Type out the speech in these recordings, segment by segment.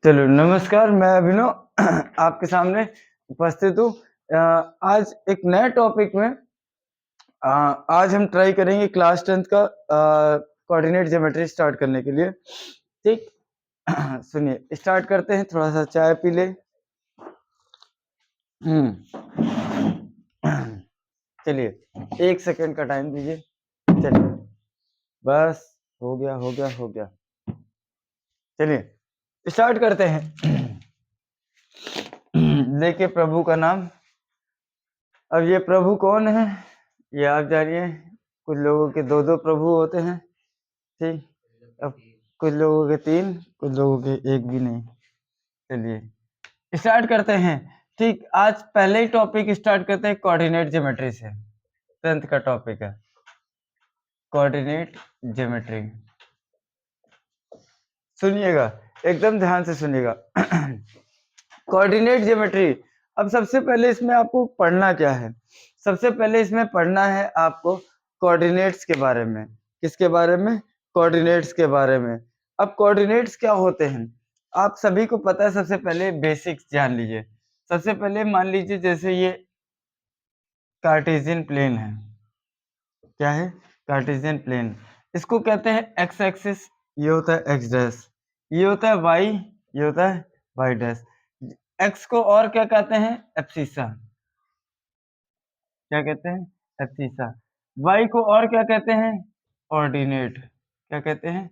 चलो नमस्कार, मैं अभिनव आपके सामने उपस्थित हूँ। आज एक नए टॉपिक में आज हम ट्राई करेंगे क्लास 10th का कोऑर्डिनेट ज्योमेट्री स्टार्ट करने के लिए। ठीक सुनिए, स्टार्ट करते हैं। थोड़ा सा चाय पी ले। चलिए 1 सेकंड का टाइम दीजिए। चलिए बस हो गया हो गया हो गया। चलिए स्टार्ट करते हैं। लेके प्रभु का नाम। अब ये प्रभु कौन है ये आप जानिए। कुछ लोगों के दो दो प्रभु होते हैं, ठीक। अब कुछ लोगों के 3, कुछ लोगों के 1 भी नहीं। चलिए स्टार्ट करते हैं। ठीक, आज पहले ही टॉपिक स्टार्ट करते हैं कोऑर्डिनेट ज्योमेट्री से। 10th का टॉपिक है कोऑर्डिनेट ज्योमेट्री। सुनिएगा, एकदम ध्यान से सुनिएगा। Coordinate geometry. अब सबसे पहले इसमें आपको पढ़ना क्या है? सबसे पहले इसमें पढ़ना है आपको कोऑर्डिनेट्स के बारे में। किसके बारे में? कोऑर्डिनेट्स के बारे में। अब कोऑर्डिनेट्स क्या होते हैं आप सभी को पता है। सबसे पहले बेसिक्स जान लीजिए। सबसे पहले मान लीजिए जैसे ये कार्टेशियन प्लेन है। क्या है? Cartesian plane. इसको कहते हैं एक्स एक्सिस, ये होता है एक्स डैश, ये होता है वाई, ये होता है वाई डैश। एक्स को और क्या कहते हैं? एब्सिसा। क्या कहते हैं? एब्सिसा। वाई को और क्या कहते हैं? ऑर्डिनेट। क्या कहते हैं?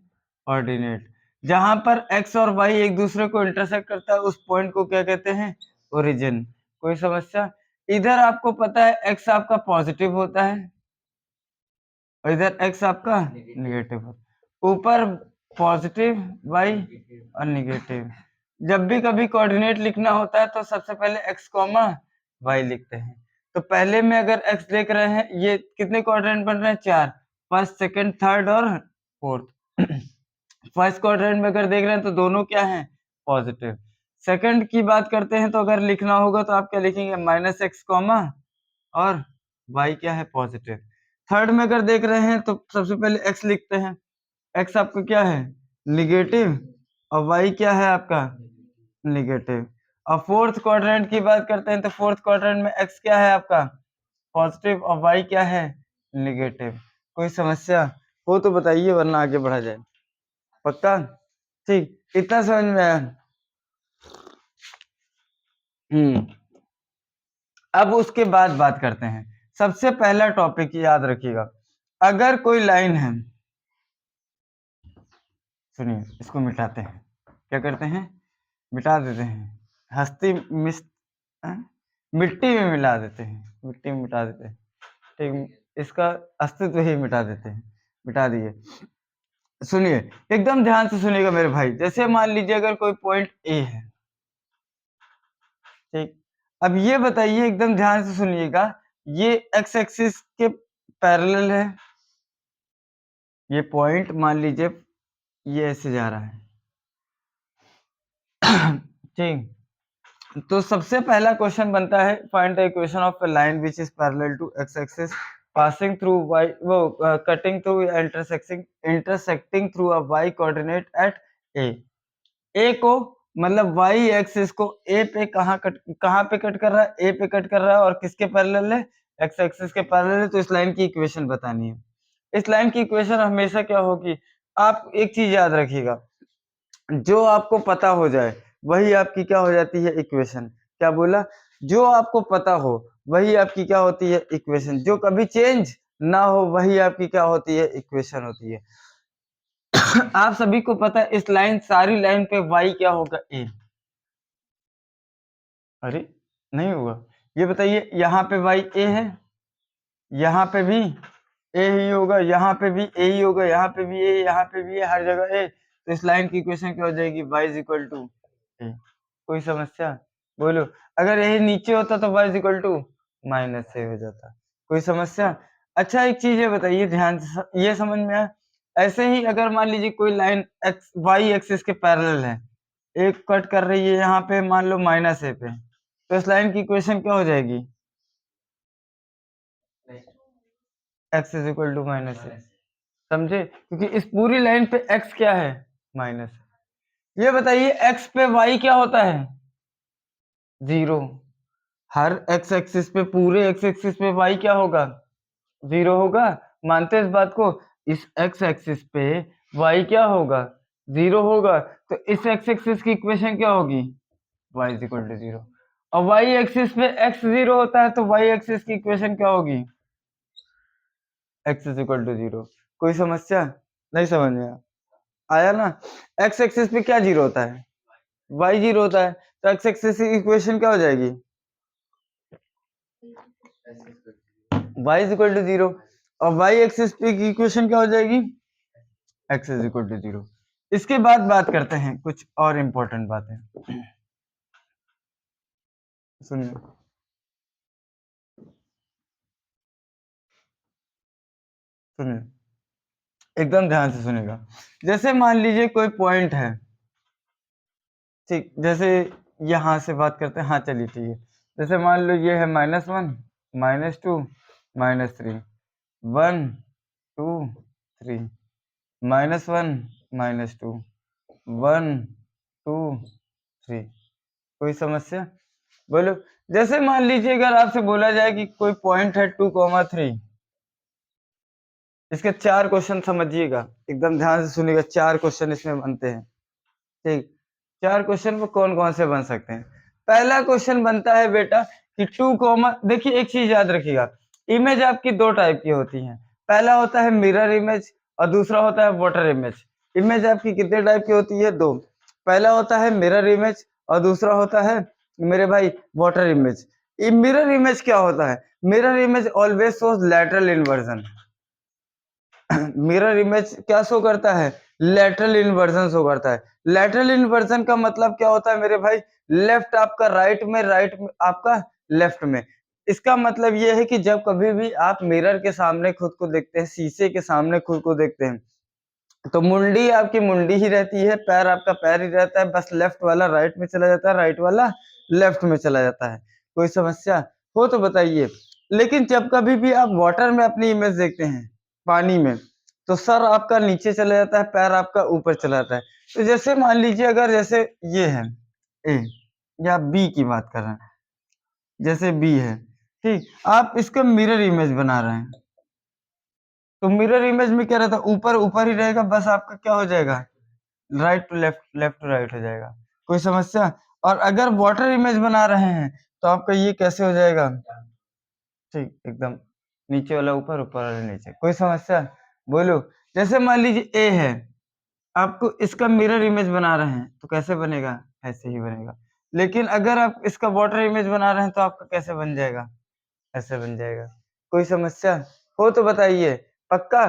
ऑर्डिनेट। जहां पर एक्स और वाई एक दूसरे को इंटरसेक्ट करता है उस पॉइंट को क्या कहते हैं? ओरिजिन। कोई समस्या? इधर आपको पता है एक्स आपका पॉजिटिव होता है और इधर एक्स आपका निगेटिव होता है। ऊपर पॉजिटिव वाई और निगेटिव। जब भी कभी कोऑर्डिनेट लिखना होता है तो सबसे पहले एक्स कॉमा वाई लिखते हैं। तो पहले में अगर एक्स देख रहे हैं, ये कितने क्वाड्रेंट बन रहे हैं? 4। फर्स्ट, सेकंड, थर्ड और फोर्थ। फर्स्ट क्वाड्रेंट में अगर देख रहे हैं तो दोनों क्या हैं? पॉजिटिव। सेकंड की बात करते हैं तो अगर लिखना होगा तो आप क्या लिखेंगे? माइनस एक्स कॉमा और वाई क्या है? पॉजिटिव। थर्ड में अगर देख रहे हैं तो सबसे पहले एक्स लिखते हैं। एक्स आपका क्या है? निगेटिव और वाई क्या है आपका? निगेटिव। और फोर्थ क्वाड्रेंट की बात करते हैं तो फोर्थ क्वाड्रेंट में एक्स क्या है आपका? पॉजिटिव और वाई क्या है? निगेटिव। कोई समस्या हो तो बताइए, वरना आगे बढ़ा जाए। पक्का? ठीक, इतना समझ में आया? अब उसके बाद बात करते हैं। सबसे पहला टॉपिक याद रखिएगा। अगर कोई लाइन है, सुनिए, इसको मिटाते हैं। क्या करते हैं? मिटा देते हैं। हस्ती मिस मिट्टी में मिला देते हैं, मिट्टी में मिटा देते हैं। ठीक, इसका अस्तित्व ही मिटा देते हैं। मिटा दिए। सुनिए, एकदम ध्यान से सुनिएगा मेरे भाई। जैसे मान लीजिए अगर कोई पॉइंट ए है, ठीक। अब ये बताइए, एकदम ध्यान से सुनिएगा, ये एक्स एक्सिस के पैरेलल है। ये पॉइंट मान लीजिए ये ऐसे जा रहा है। ठीक, तो सबसे पहला क्वेश्चन बनता है, find the equation of a line which is parallel to x axis passing through y, वो cutting through intersecting through a y coordinate at a. A को मतलब वाई एक्सिस को ए पे कहाँ पे कट कर रहा है? ए पे कट कर रहा है और किसके पैरेलल है? एक्स एक्सिस के पैरेलल है। तो इस लाइन की इक्वेशन बतानी है। इस लाइन की इक्वेशन हमेशा क्या होगी? आप एक चीज याद रखिएगा, जो आपको पता हो जाए वही आपकी क्या हो जाती है? इक्वेशन। क्या बोला? जो आपको पता हो वही आपकी क्या होती है? इक्वेशन। जो कभी चेंज ना हो वही आपकी क्या होती है? इक्वेशन होती है। आप सभी को पता है इस लाइन, सारी लाइन पे y क्या होगा? a। अरे नहीं होगा? ये बताइए, यहाँ पे y a है, यहाँ पे भी a ही होगा, यहाँ पे भी a ही होगा, यहाँ पे भी a, यहाँ पे भी a, हर जगह a। तो इस लाइन की इक्वेशन क्या हो जाएगी? y is equal to a। कोई समस्या? बोलो। अगर यही नीचे होता तो y is equal to minus a हो जाता। कोई समस्या? अच्छा, एक चीज है, बताइए ध्यान से, ये समझ में आया? ऐसे ही अगर मान लीजिए कोई लाइन एक्स वाई एक्सिस के पैरेलल है, एक कट कर रही है यहाँ पे, मान लो माइनस ए पे, तो इस लाइन की इक्वेशन क्या हो जाएगी? X is equal to minus a. समझे? क्योंकि इस पूरी लाइन पे एक्स क्या है? माइनस। ये बताइए x पे y क्या होता है? 0। हर x एक्सिस पे, पूरे x एक्सिस पे y क्या होगा? 0 होगा। मानते हैं इस बात को? इस x एक्सिस पे y क्या होगा? 0 होगा। तो इस x एक्सिस की इक्वेशन क्या होगी? y is equal to 0। और y एक्सिस पे x 0 होता है, तो y एक्सिस की इक्वेशन क्या होगी? x is equal to 0। कोई समस्या? नहीं समझ में आया ना? x एक्सिस पे क्या 0 होता है? y 0 होता है। तो x एक्सिस की इक्वेशन क्या हो जाएगी? y is equal to 0। और y एक्सिस पे की इक्वेशन क्या हो जाएगी? x is equal to 0। इसके बाद बात करते हैं कुछ और इंपॉर्टेंट बातें। सुनिए, सुनिए, एकदम ध्यान से सुनेगा। जैसे मान लीजिए कोई पॉइंट है, ठीक, जैसे यहां से बात करते हैं। हाँ चलिए ठीक है। जैसे मान लो ये है -1, -2, -3, 1 2 3, -1 -2, 1 2 3। कोई समस्या? बोलो। जैसे मान लीजिए अगर आपसे बोला जाए कि कोई पॉइंट है 2,3, इसके 4 क्वेश्चन समझिएगा, एकदम ध्यान से सुनिएगा। 4 क्वेश्चन इसमें बनते हैं, ठीक। 4 क्वेश्चन में कौन कौन से बन सकते हैं? पहला क्वेश्चन बनता है बेटा कि 2, देखिए एक चीज याद रखिएगा, इमेज आपकी 2 टाइप की होती हैं। पहला होता है मिरर इमेज और दूसरा होता है वाटर इमेज। इमेज आपकी कितने टाइप की होती है? 2। पहला होता है मिरर इमेज और दूसरा होता है मेरे भाई वाटर इमेज। मिरर इमेज क्या होता है? Mirror image always shows lateral inversion. Mirror image क्या शो करता है? लेटरल इन्वर्जन शो करता है। लेटरल इन्वर्जन का मतलब क्या होता है मेरे भाई? लेफ्ट आपका राइट में, राइट में आपका लेफ्ट में। इसका मतलब ये है कि जब कभी भी आप मिरर के सामने खुद को देखते हैं, शीशे के सामने खुद को देखते हैं, तो मुंडी आपकी मुंडी ही रहती है, पैर आपका पैर ही रहता है, बस लेफ्ट वाला राइट में चला जाता है, राइट वाला लेफ्ट में चला जाता है। कोई समस्या हो तो बताइए। लेकिन जब कभी भी आप वाटर में अपनी इमेज देखते हैं, पानी में, तो सर आपका नीचे चला जाता है, पैर आपका ऊपर चला जाता है। तो जैसे मान लीजिए अगर जैसे ये है ए या बी की बात कर रहे हैं, जैसे बी है, ठीक, आप इसका मिरर इमेज बना रहे हैं, तो मिरर इमेज में क्या रहता है? ऊपर ऊपर ही रहेगा, बस आपका क्या हो जाएगा? Right to left, left to right हो जाएगा। कोई समस्या? और अगर वाटर इमेज बना रहे हैं तो आपका ये कैसे हो जाएगा? ठीक, एकदम नीचे वाला ऊपर, ऊपर वाला नीचे। कोई समस्या? बोलो। जैसे मान लीजिए ए है, आपको इसका मिरर इमेज बना रहे हैं तो कैसे बनेगा? ऐसे ही बनेगा। लेकिन अगर आप इसका वाटर इमेज बना रहे हैं तो आपका कैसे बन जाएगा? ऐसे बन जाएगा। कोई समस्या हो तो बताइए। पक्का?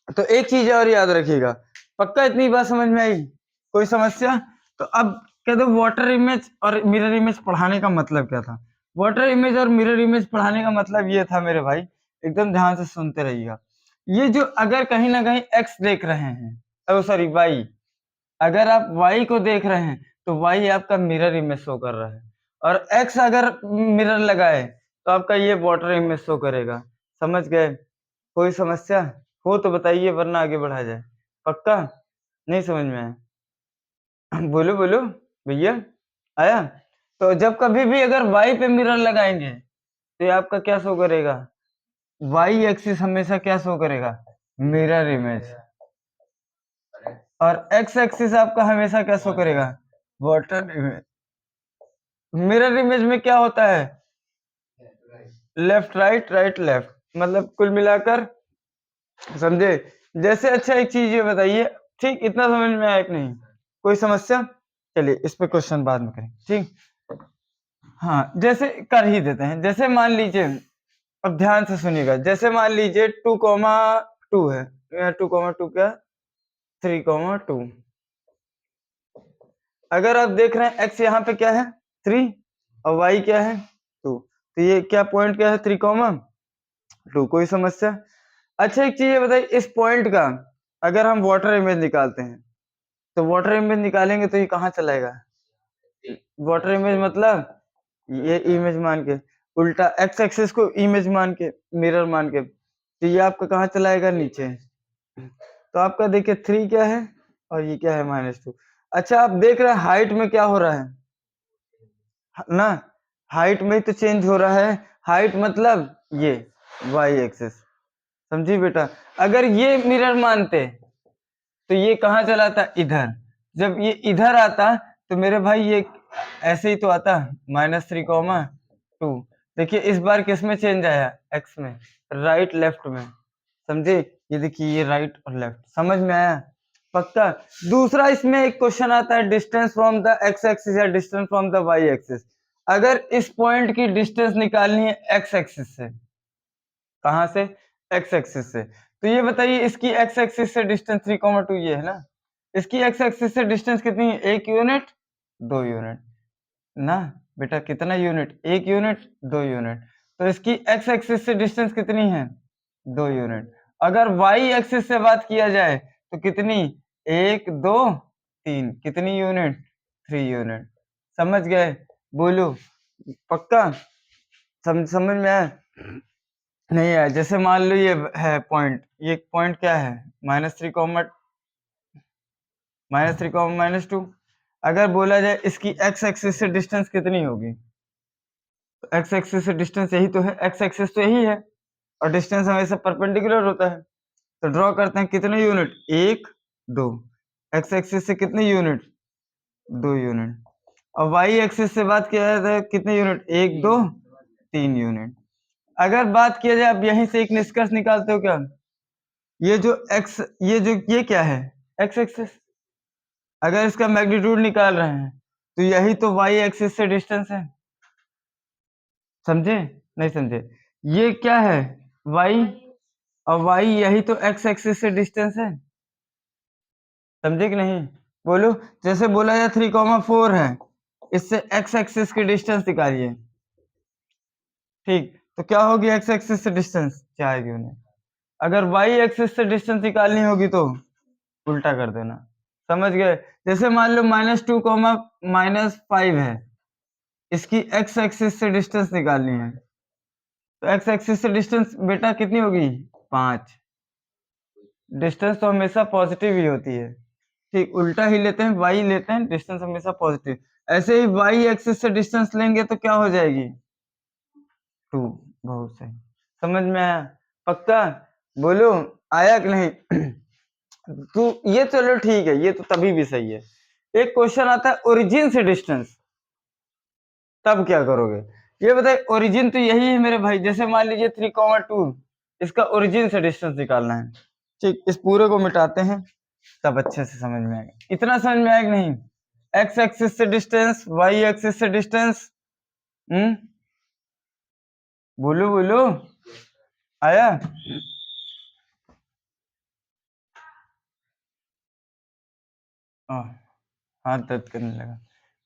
तो एक चीज और याद रखिएगा। पक्का इतनी बात समझ में आई? कोई समस्या? तो अब कह दो वाटर इमेज और मिरर इमेज पढ़ाने का मतलब क्या था? वाटर इमेज और मिरर इमेज पढ़ाने का मतलब ये था मेरे भाई, एकदम ध्यान से सुनते रहिएगा। ये जो अगर कहीं ना कहीं एक्स देख रहे हैं, सॉरी वाई, अगर आप वाई को देख रहे हैं तो वाई आपका मिरर इमेज शो कर रहा है, और एक्स अगर मिरर लगाए तो आपका ये वाटर इमेज शो करेगा। समझ गए? कोई समस्या हो तो बताइए, वरना आगे बढ़ा जाए। पक्का? नहीं समझ में आया? बोलो बोलो भैया, आया? तो जब कभी भी अगर वाई पे मिरर लगाएंगे तो ये आपका क्या शो करेगा? वाई एक्सिस हमेशा क्या शो करेगा? Mirror image. और एक्स एक्सिस आपका हमेशा क्या शो करेगा? Water image. मिरर इमेज में क्या होता है? लेफ्ट राइट, राइट लेफ्ट, मतलब कुल मिलाकर, समझे? जैसे अच्छा एक चीज ये बताइए, ठीक, इतना समझ में आया कि नहीं? कोई समस्या? चलिए इस पे क्वेश्चन बाद में करें, ठीक। हाँ, जैसे कर ही देते हैं। जैसे मान लीजिए, अब ध्यान से सुनिएगा, जैसे मान लीजिए 2,2 है, 2,2 क्या, 3,2। अगर आप देख रहे हैं एक्स यहाँ पे क्या है? 3, और वाई क्या है? 2। तो ये क्या पॉइंट क्या है? 3,2। कोई समस्या? अच्छा एक चीज ये बताइए, इस पॉइंट का अगर हम वाटर इमेज निकालते हैं, तो वाटर इमेज निकालेंगे तो ये कहाँ चलाएगा? वाटर इमेज मतलब ये इमेज मान के, उल्टा एक्स एक्सिस को इमेज मान के, मिरर मान के, तो ये आपका कहाँ चलाएगा? नीचे। तो आपका देखिए 3 क्या है और ये क्या है? -2। अच्छा आप देख रहे हैं हाइट में क्या हो रहा है ना, हाइट में तो चेंज हो रहा है। हाइट मतलब ये वाई एक्सिस, समझी बेटा। अगर ये मिरर मानते तो ये कहाँ चला था, इधर। जब ये इधर आता तो मेरे भाई ये ऐसे ही तो आता, -3, 2। देखिए इस बार किस में चेंज आया, एक्स में, राइट लेफ्ट में, समझे। ये देखिए ये राइट और लेफ्ट, समझ में आया पक्का। दूसरा इसमें एक क्वेश्चन आता है, distance from the x axis या distance from the y axis. अगर इस पॉइंट की डिस्टेंस निकालनी है एक्स एक्सिस से, कहां से, एक्स एक्सिस से, तो ये बताइए इसकी एक्स एक्सिस से डिस्टेंस 3,2 ये है ना, इसकी एक्स एक्सिस से डिस्टेंस कितनी है, 1 यूनिट 2 यूनिट ना बेटा, कितना यूनिट, 1 यूनिट 2 यूनिट। तो इसकी एक्स एक्सिस से डिस्टेंस कितनी है, 2 यूनिट। अगर वाई एक्सिस से बात किया जाए तो कितनी, 1 2 3, कितनी यूनिट, 3 यूनिट। समझ गए, बोलो पक्का, समझ में आया, नहीं आया। जैसे मान लो ये है पॉइंट, ये पॉइंट क्या है, -3, -3, -2। अगर बोला जाए इसकी एक्स एक्सिस से डिस्टेंस कितनी होगी, तो एक्स एक्सिस से डिस्टेंस यही तो है, एक्स एक्सिस तो यही है और डिस्टेंस हमेशा परपेंडिकुलर होता है। तो ड्रॉ करते हैं, कितने यूनिट, 1 2। एक्स एक्सिस से कितने यूनिट, 2 यूनिट। और वाई एक्सिस से बात किया जाए तो कितने यूनिट, 1 2 3 यूनिट। अगर बात किया जाए, अब यहीं से एक निष्कर्ष निकालते हो क्या, ये जो एक्स, ये क्या है, एक्स एक्सिस। अगर इसका मैग्नीट्यूड निकाल रहे हैं तो यही तो वाई एक्सिस से डिस्टेंस है, समझे, नहीं समझे। ये क्या है, वाई, और वाई यही तो एक्स एक्सिस से डिस्टेंस है, समझे कि नहीं, बोलो। जैसे बोला जाए 3,4 है, इससे एक्स एक्सिस की डिस्टेंस निकालिए, ठीक, तो क्या होगी एक्स एक्सिस से डिस्टेंस, 4 यूनिट। अगर वाई एक्सिस से डिस्टेंस निकालनी होगी तो उल्टा कर देना, समझ गए। जैसे मान लो -2, -5 है, इसकी एक्स एक्सिस से डिस्टेंस निकालनी है, तो एक्स एक्सिस से डिस्टेंस बेटा कितनी होगी, 5। डिस्टेंस तो हमेशा पॉजिटिव ही होती है, ठीक, उल्टा ही लेते हैं, वाई लेते हैं, डिस्टेंस हमेशा पॉजिटिव। ऐसे ही वाई एक्सिस से डिस्टेंस लेंगे तो क्या हो जाएगी, 2। बहुत सही, समझ में आया पक्का, बोलो, आया कि नहीं। तो ये चलो ठीक है, ये तो तभी भी सही है। एक क्वेश्चन आता है ओरिजिन से डिस्टेंस, तब क्या करोगे, ये बताइए। ओरिजिन तो यही है मेरे भाई, जैसे मान लीजिए 3,2, इसका ओरिजिन से डिस्टेंस निकालना है, ठीक, इस पूरे को मिटाते हैं, तब अच्छे से समझ में आएगा। इतना समझ में आएगा नहीं, एक्स एक्सिस से डिस्टेंस, वाई एक्सिस से डिस्टेंस, बोलो बोलो, आया। हाथ दर्द करने लगा।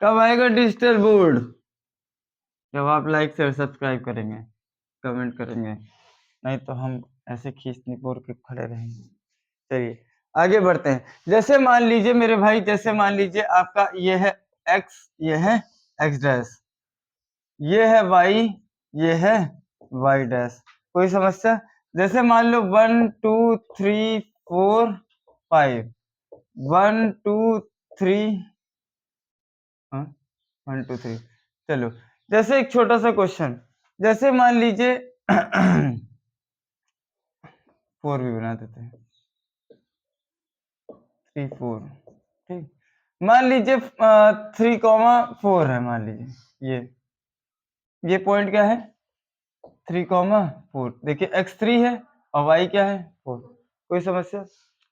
कब आएगा डिजिटल बोर्ड, जब आप लाइक शेयर सब्सक्राइब करेंगे, कमेंट करेंगे, नहीं तो हम ऐसे खींचने बोर के खड़े रहेंगे। चलिए आगे बढ़ते हैं। जैसे मान लीजिए मेरे भाई, जैसे मान लीजिए आपका ये है x, ये है x डैश, ये है y, ये है y डैश, कोई समस्या। जैसे मान लो 1 2 3 4 5, 1 2 3, 1 2 3, चलो। जैसे एक छोटा सा क्वेश्चन, जैसे मान लीजिए 4 भी बना देते हैं, 3 4, ठीक। मान लीजिए 3,4 है, मान लीजिए ये पॉइंट क्या है, 3,4। देखिए x3 है और y क्या है, 4। कोई समस्या।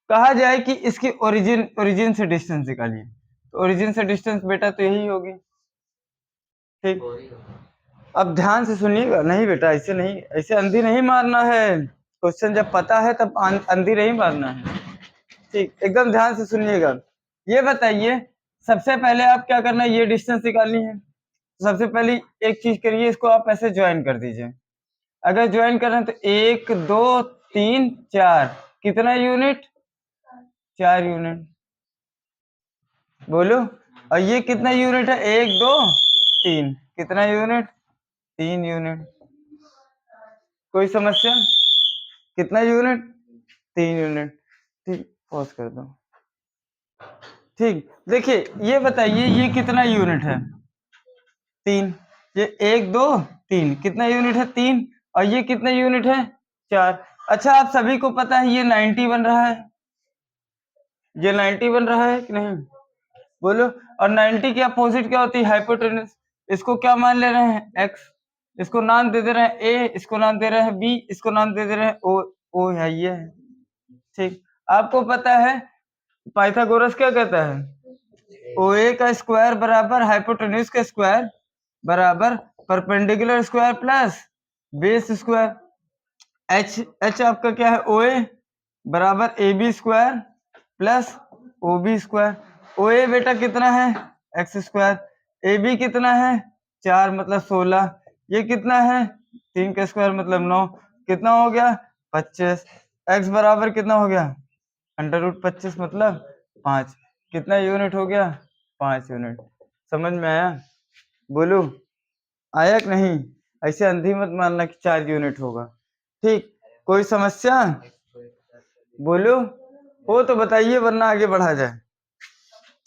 कहा जाए कि इसकी ओरिजिन से डिस्टेंस निकालिए, तो ओरिजिन से डिस्टेंस बेटा तो यही होगी, ठीक। अब ध्यान से सुनिएगा, नहीं बेटा ऐसे नहीं, ऐसे अंधी नहीं मारना है, क्वेश्चन जब पता है तब अंधी नहीं मारना है, ठीक, एकदम ध्यान से सुनिएगा। ये बताइए, सबसे पहले आप क्या करना है, ये डिस्टेंस निकालनी है। सबसे पहले एक चीज करिए, इसको आप ऐसे ज्वाइन कर दीजिए। अगर ज्वाइन कर रहे हैं तो 1 2 3 4, कितना यूनिट, 4 यूनिट, बोलो। और ये कितना यूनिट है, 1 2 3, कितना यूनिट, 3 यूनिट। कोई समस्या, कितना यूनिट, 3 यूनिट, ठीक। पॉज कर दो। ठीक, देखिए ये बताइए ये कितना यूनिट है? 3। ये 1 2 3 कितना यूनिट है? 3। और ये कितने यूनिट है? 4। अच्छा, आप सभी को पता है ये 90 बन रहा है, ये 90 बन रहा है कि नहीं? बोलो। और 90 की अपोजिट क्या होती है? हाइपोटेन्यूज। इसको क्या मान ले रहे हैं? x। इसको नाम दे दे रहे हैं a, इसको नाम दे रहे हैं b, इसको नाम दे दे रहे हैं o है, ये है। ठीक, आपको पता है पाइथागोरस क्या कहता है? OA का स्क्वायर बराबर हाइपोटेन्यूज का स्क्वायर बराबर perpendicular square plus base square. H आपका क्या है? OA बराबर AB square plus OB square. OA बेटा कितना है? x square. AB कितना है? 4 मतलब 16। ये कितना है? 3 का स्क्वायर मतलब 9। कितना हो गया? 25। x बराबर कितना हो गया? √25 मतलब 5। कितना यूनिट हो गया? 5 यूनिट। समझ में आया? बोलू, आया कि नहीं? ऐसे अंधी मत मानना कि 4 यूनिट होगा। ठीक, कोई समस्या? बोलो, हो तो बताइए वरना आगे बढ़ा जाए।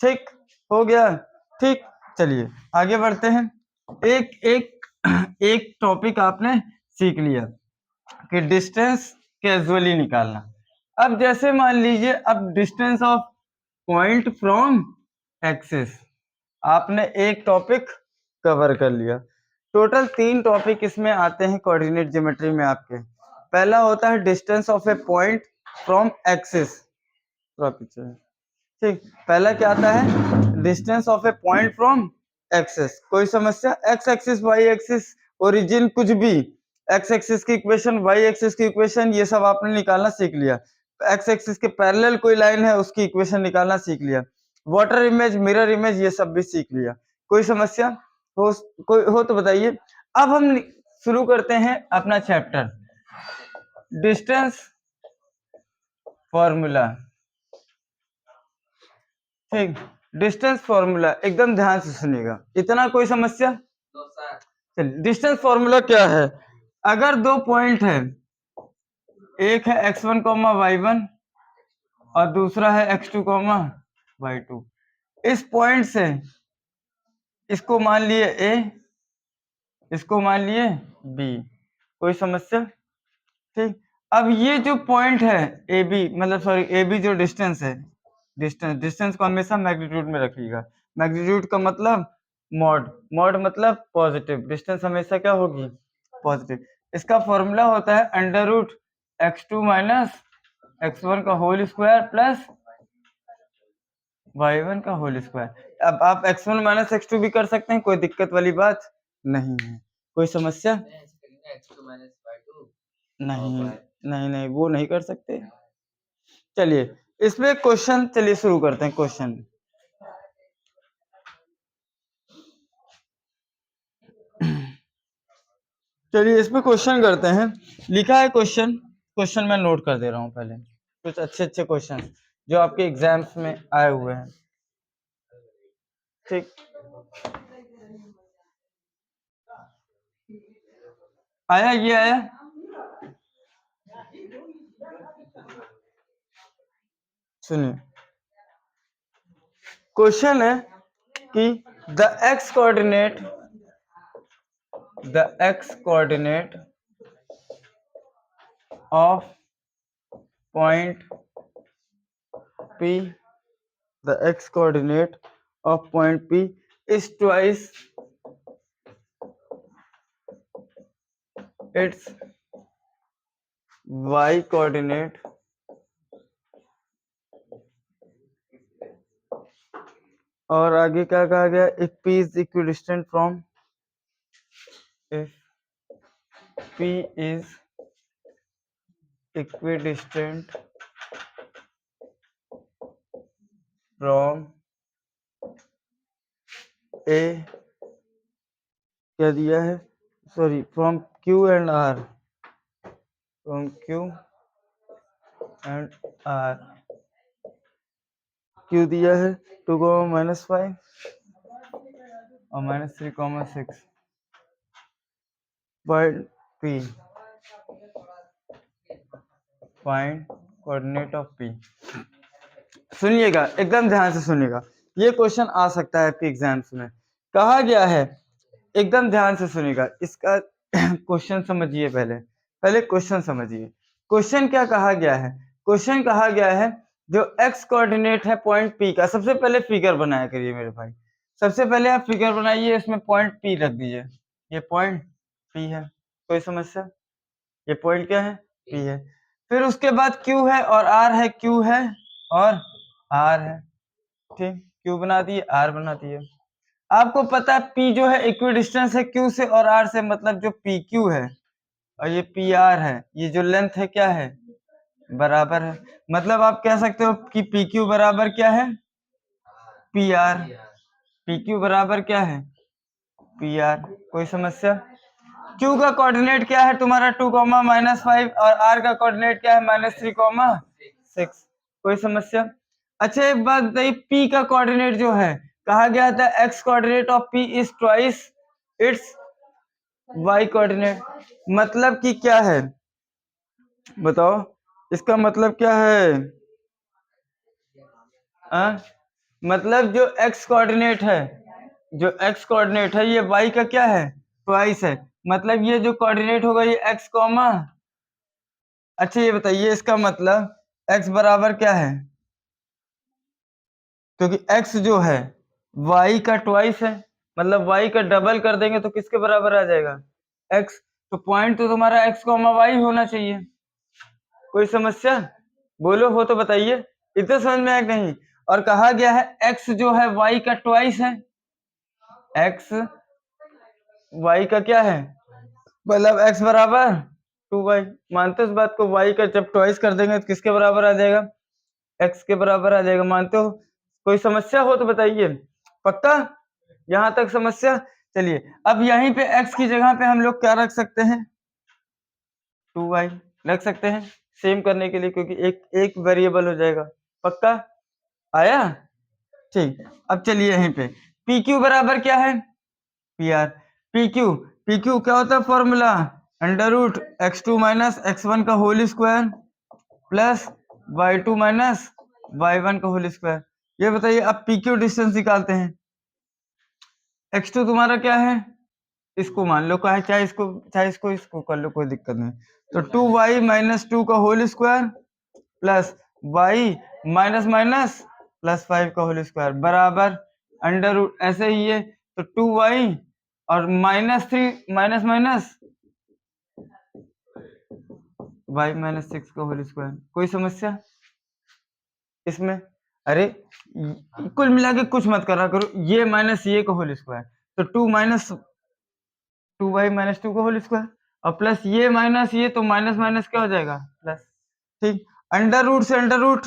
ठीक, हो गया? ठीक, चलिए आगे बढ़ते हैं। एक एक एक टॉपिक आपने सीख लिया कि डिस्टेंस कैजुअली निकालना। अब जैसे मान लीजिए, अब distance of point from axis आपने एक टॉपिक कवर कर लिया। टोटल 3 टॉपिक इसमें आते हैं कोऑर्डिनेट ज्योमेट्री में आपके। पहला होता है distance of a point from axis. ठीक, पहला क्या आता है? Distance of a point from axis. कोई समस्या? X axis, Y axis, origin कुछ भी, एक्स एक्सिस की इक्वेशन, वाई एक्सिस की इक्वेशन, ये सब आपने निकालना सीख लिया। एक्स एक्सिस के पैरेलल कोई लाइन है उसकी इक्वेशन निकालना सीख लिया। वाटर इमेज, मिरर इमेज, ये सब भी सीख लिया। कोई समस्या हो? कोई हो तो बताइए। अब हम शुरू करते हैं अपना चैप्टर, डिस्टेंस फॉर्मूला। ठीक, डिस्टेंस फॉर्मूला एकदम ध्यान से सुनिएगा। इतना कोई समस्या? चलिए, डिस्टेंस फॉर्मूला क्या है? अगर 2 पॉइंट है, एक है x1, y1 और दूसरा है x2, y2। इस पॉइंट से इसको मान लिए a, इसको मान लिए b। कोई समस्या? ठीक, अब ये जो पॉइंट है AB, मतलब सॉरी AB जो डिस्टेंस है, डिस्टेंस को हमेशा मैग्नीट्यूड में रखिएगा। मैग्नीट्यूड का मतलब मॉड, मॉड मतलब पॉजिटिव। डिस्टेंस हमेशा क्या होगी? पॉजिटिव। इसका फॉर्मूला होता है √x2 माइनस x1 का होल स्क्वायर प्लस y1 का होल स्क्वायर। अब आप x1 माइनस x2 भी कर सकते हैं, कोई दिक्कत वाली बात नहीं है। कोई समस्या? नहीं नहीं नहीं, वो नहीं कर सकते। चलिए इसमें क्वेश्चन, चलिए शुरू करते हैं क्वेश्चन। चलिए इसमें क्वेश्चन करते हैं। लिखा है क्वेश्चन, क्वेश्चन मैं नोट कर दे रहा हूं पहले। कुछ अच्छे अच्छे क्वेश्चन जो आपके एग्जाम्स में आए हुए हैं। ठीक, आया? ये आया? सुनिए, क्वेश्चन है कि the x coordinate of point P, the x coordinate of point P is twice its y coordinate और आगे क्या कहा गया? if P is equidistant from, if P is equidistant from A, क्या दिया है? Sorry, from Q and R, from Q and R, Q दिया है 2, -5 और -3, 6। Point P, find coordinate of P। सुनिएगा, एकदम ध्यान से सुनिएगा, ये क्वेश्चन आ सकता है आपके एग्जाम्स में। कहा गया है, एकदम ध्यान से सुनिएगा, इसका क्वेश्चन समझिए, पहले क्वेश्चन समझिए। क्वेश्चन क्या कहा गया है? क्वेश्चन कहा गया है जो एक्स कोऑर्डिनेट है पॉइंट पी का, सबसे पहले फिगर बनाया करिए मेरे भाई, सबसे पहले आप फिगर बनाइए, इसमें पॉइंट पी रख दीजिए, ये पॉइंट पी है, कोई समस्या? ये पॉइंट क्या है? पी है। फिर उसके बाद क्यू है और आर है, क्यू है और आर है, ठीक, क्यू बना दिए, आर बना दिए। आपको पता है पी जो है इक्वी डिस्टेंस है क्यू से और आर से, मतलब जो पी क्यू है और ये पी आर है, ये जो लेंथ है क्या है? बराबर है। मतलब आप कह सकते हो कि पी क्यू बराबर क्या है? P R. पी क्यू बराबर क्या है? P R. कोई समस्या? क्यू का कोऑर्डिनेट क्या है तुम्हारा 2, -5 और आर का कोऑर्डिनेट क्या है -3, 6। कोई समस्या? अच्छा एक बात बताइए, पी का कोऑर्डिनेट जो है, कहा गया था X coordinate of P is twice its Y coordinate, मतलब कि क्या है बताओ, इसका मतलब क्या है? आ? मतलब जो एक्स कोऑर्डिनेट है, जो एक्स कोऑर्डिनेट है ये वाई का क्या है? ट्वाइस है, मतलब ये जो कोऑर्डिनेट होगा ये एक्स कॉमा। अच्छा ये बताइए इसका मतलब x बराबर क्या है? क्योंकि x जो है y का ट्वाइस है, मतलब y का डबल कर देंगे तो किसके बराबर आ जाएगा? x। तो पॉइंट तो तुम्हारा x कॉमा y होना चाहिए। कोई समस्या? बोलो हो तो बताइए, इतना समझ में आया नहीं? और कहा गया है x जो है y का ट्वाइस है, x y का क्या है, मतलब x बराबर 2y। मानते हो इस बात को? y का जब ट्वाइस कर देंगे तो किसके बराबर आ जाएगा? x के बराबर आ जाएगा। मानते हो? कोई समस्या हो तो बताइए। पक्का? यहां तक समस्या? चलिए अब यहीं पे x की जगह पे हम लोग क्या रख सकते हैं? 2y रख सकते हैं, सेम करने के लिए, क्योंकि एक एक वेरिएबल हो जाएगा। पक्का? आया? ठीक। अब चलिए यहीं पे पी क्यू बराबर क्या है? P R. P Q, P Q क्या होता है फॉर्मूला? √x2 - x1 का whole square plus y2 - y1 का होल स्क्वायर। ये बताइए अब पी क्यू डिस्टेंस निकालते हैं। x2 तुम्हारा क्या है? इसको मान लो, चाहे इसको कर लो, कोई दिक्कत नहीं। तो 2y - 2 का whole square plus y minus minus plus 5 का होल स्क्वायर बराबर अंडर रूट, ऐसे ही है तो 2y और -3 माइनस माइनस y - 6 का होल स्क्वायर। कोई समस्या इसमें? अरे कुल मिला के कुछ मत करा करो, ये माइनस ये का होल स्क्वायर, तो 2y - 2 का होल स्क्वायर और प्लस ये माइनस ये, तो माइनस माइनस क्या हो जाएगा? प्लस। ठीक, अंडर रूट से अंडर रूट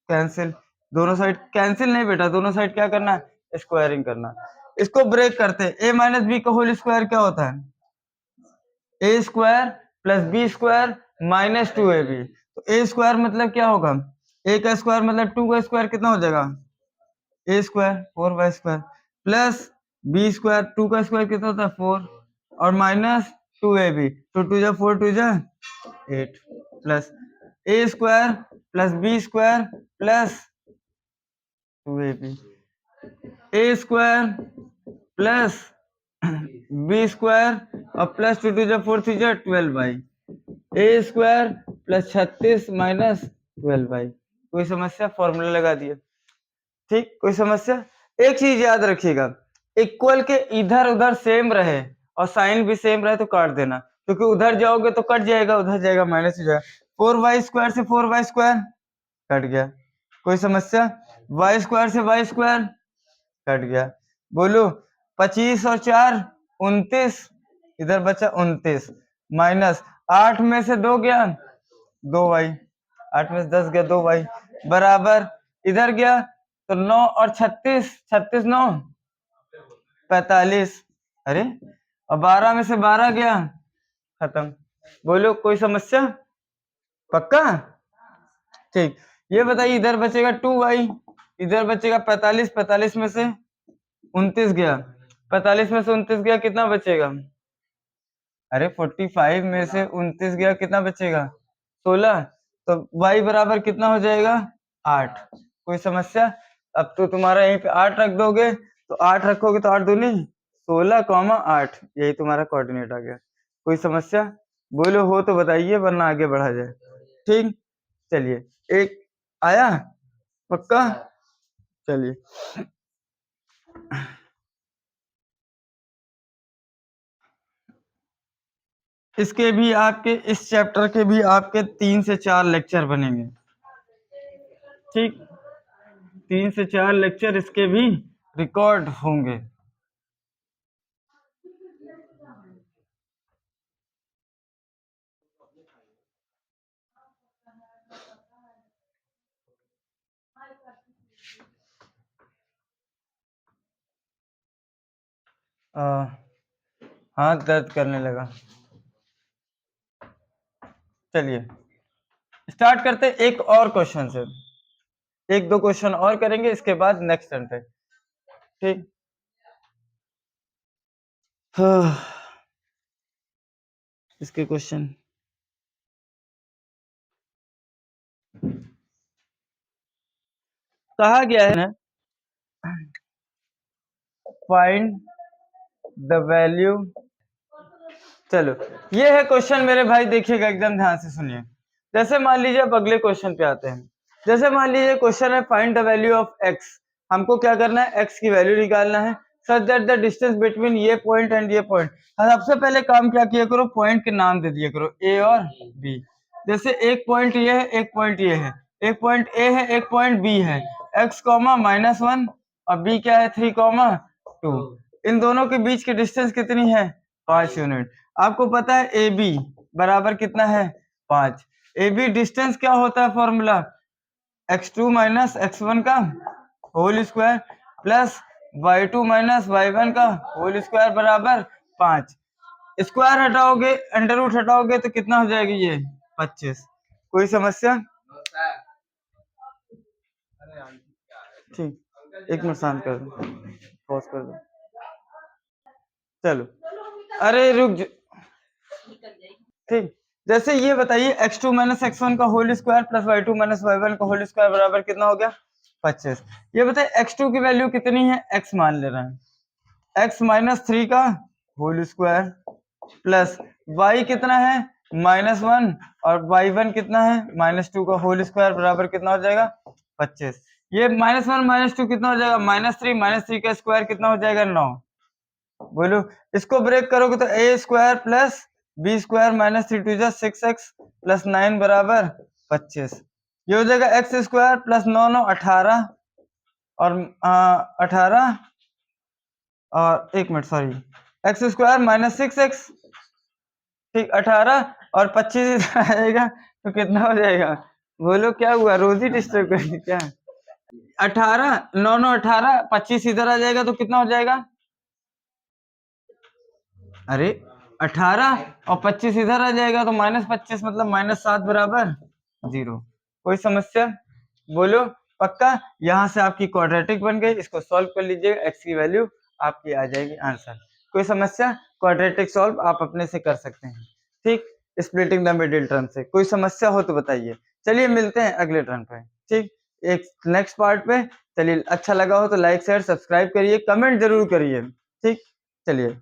कैंसिल, दोनों साइड कैंसिल नहीं बेटा, दोनों साइड क्या करना है? स्क्वायरिंग करना। इसको ब्रेक करते हैं, a - b का होल स्क्वायर क्या होता है? a square plus b square -2ab। तो a स्क्वायर मतलब क्या होगा? a का स्क्वायर मतलब 2 का स्क्वायर कितना हो जाएगा? a square 4y square plus b square, 2 का स्क्वायर कितना होता है? 4 और -2ab, तो 2 जा 4 2 जा 8 plus a square plus b square plus 2ab, a square plus b square और प्लस 2 2 जा 4 3 जा 12y, a square plus 36 minus 12y। कोई समस्या? फॉर्मूला लगा दिया। ठीक, कोई समस्या? एक चीज याद रखिएगा, इक्वल के इधर उधर सेम रहे और साइन भी सेम रहे तो काट देना, क्योंकि उधर जाओगे तो कट जाएगा, उधर जाएगा माइनस हो जाएगा। 4y स्क्वायर से 4y स्क्वायर कट गया। कोई समस्या? y स्क्वायर से y स्क्वायर कट गया। बोलो 25 और 4 29, इधर बचा 29 माइनस 8 में से 2 गया 2y, 8 में से 10 गया 2y बराबर इधर गया तो 9 और 36, 36 9 45। अरे और 12 में से 12 गया, खत्म। बोलो कोई समस्या? पक्का? ठीक, ये बताइए इधर बचेगा 2y, इधर बचेगा 45, 45 में से 29 गया, 45 में से 29 गया, कितना बचेगा? अरे 45 में से 29 गया, कितना बचेगा? 16। तो y बराबर कितना हो जाएगा? 8। कोई समस्या? अब तो तुम्हारा यहीं पे 8 रख दोगे, तो 8 रखोगे तो 8 दूनी 16,8 यही तुम्हारा कोऑर्डिनेट आ गया। कोई समस्या? बोलो हो तो बताइए, वरना आगे बढ़ा जाए। ठीक, चलिए एक आया पक्का। चलिए इसके भी आपके, इस चैप्टर के भी आपके 3 से 4 लेक्चर बनेंगे। ठीक, 3 से 4 लेक्चर इसके भी रिकॉर्ड होंगे। हाथ दर्द करने लगा। चलिए स्टार्ट करते एक और क्वेश्चन से, एक दो क्वेश्चन और करेंगे, इसके बाद नेक्स्ट टर्न पे। ठीक, इसके क्वेश्चन कहा गया है ना, फाइंड द वैल्यू। चलो ये है क्वेश्चन मेरे भाई, देखिएगा एकदम ध्यान से सुनिए। जैसे मान लीजिए अब अगले क्वेश्चन पे आते हैं। जैसे मान लीजिए क्वेश्चन है find the value of x. हमको क्या करना है, एक्स की वैल्यू निकालना है such that the distance between ये पॉइंट एंड ये पॉइंट। सबसे पहले काम क्या किया करो, पॉइंट के नाम दे दिया करो ए और बी। जैसे एक पॉइंट ये है, एक पॉइंट ये है, एक पॉइंट ए है, एक पॉइंट बी है। एक्स कॉमा -1 और बी क्या है 3,2। इन दोनों के बीच की डिस्टेंस कितनी है, 5 यूनिट। आपको पता है ए बी बराबर कितना है, 5। ए बी डिस्टेंस क्या होता है फॉर्मूला, x2 माइनस x1 का whole square plus y2 minus y1 का होल स्क्वायर बराबर 5। स्क्वायर हटाओगे, अंडर रूट हटाओगे तो कितना हो जाएगा ये 25। कोई समस्या? ठीक, एक मिनट शांत कर दो, पॉज कर दो। चलो अरे रुक ठीक, जैसे ये बताइए x2 माइनस x1 का whole square plus y2 minus y1 का होल स्क्वायर बराबर कितना हो गया 25। ये बताइए x2 की वैल्यू कितनी है, x मान ले रहे हैं, x माइनस 3 का होल स्क्वायर प्लस y कितना है -1 और y1 कितना है -2 का होल स्क्वायर बराबर कितना हो जाएगा 25। ये -1 -2 कितना हो जाएगा, -3 का स्क्वायर कितना हो जाएगा 9। बोलो इसको ब्रेक करोगे तो a square plus b square minus 3 2 6x plus 9 बराबर 25। ये हो जाएगा एक्स स्क्वायर प्लस 9 9 18 और 18 और एक minute sorry, x square minus 6x, ठीक 18 और 25 आएगा तो कितना हो जाएगा। बोलो क्या हुआ, रोज ही डिस्टर्ब करेंगे क्या। 18 9 9 18 25 इधर आ जाएगा तो कितना हो जाएगा, अरे 18 और 25 इधर आ जाएगा तो -25 मतलब -7 बराबर 0। कोई समस्या? बोलो पक्का। यहाँ से आपकी क्वाड्रेटिक बन गई, इसको सॉल्व कर लीजिए, एक्स की वैल्यू आपकी आ जाएगी आंसर। कोई समस्या? क्वाड्रेटिक सॉल्व आप अपने से कर सकते हैं। ठीक, स्प्लिटिंग द मिडिल टर्म से कोई समस्या हो तो बताइए। चलिए मिलते हैं अगले टर्म पे, ठीक एक नेक्स्ट पार्ट पे। चलिए अच्छा लगा हो तो लाइक शेयर सब्सक्राइब करिए, कमेंट जरूर करिए। ठीक, चलिए।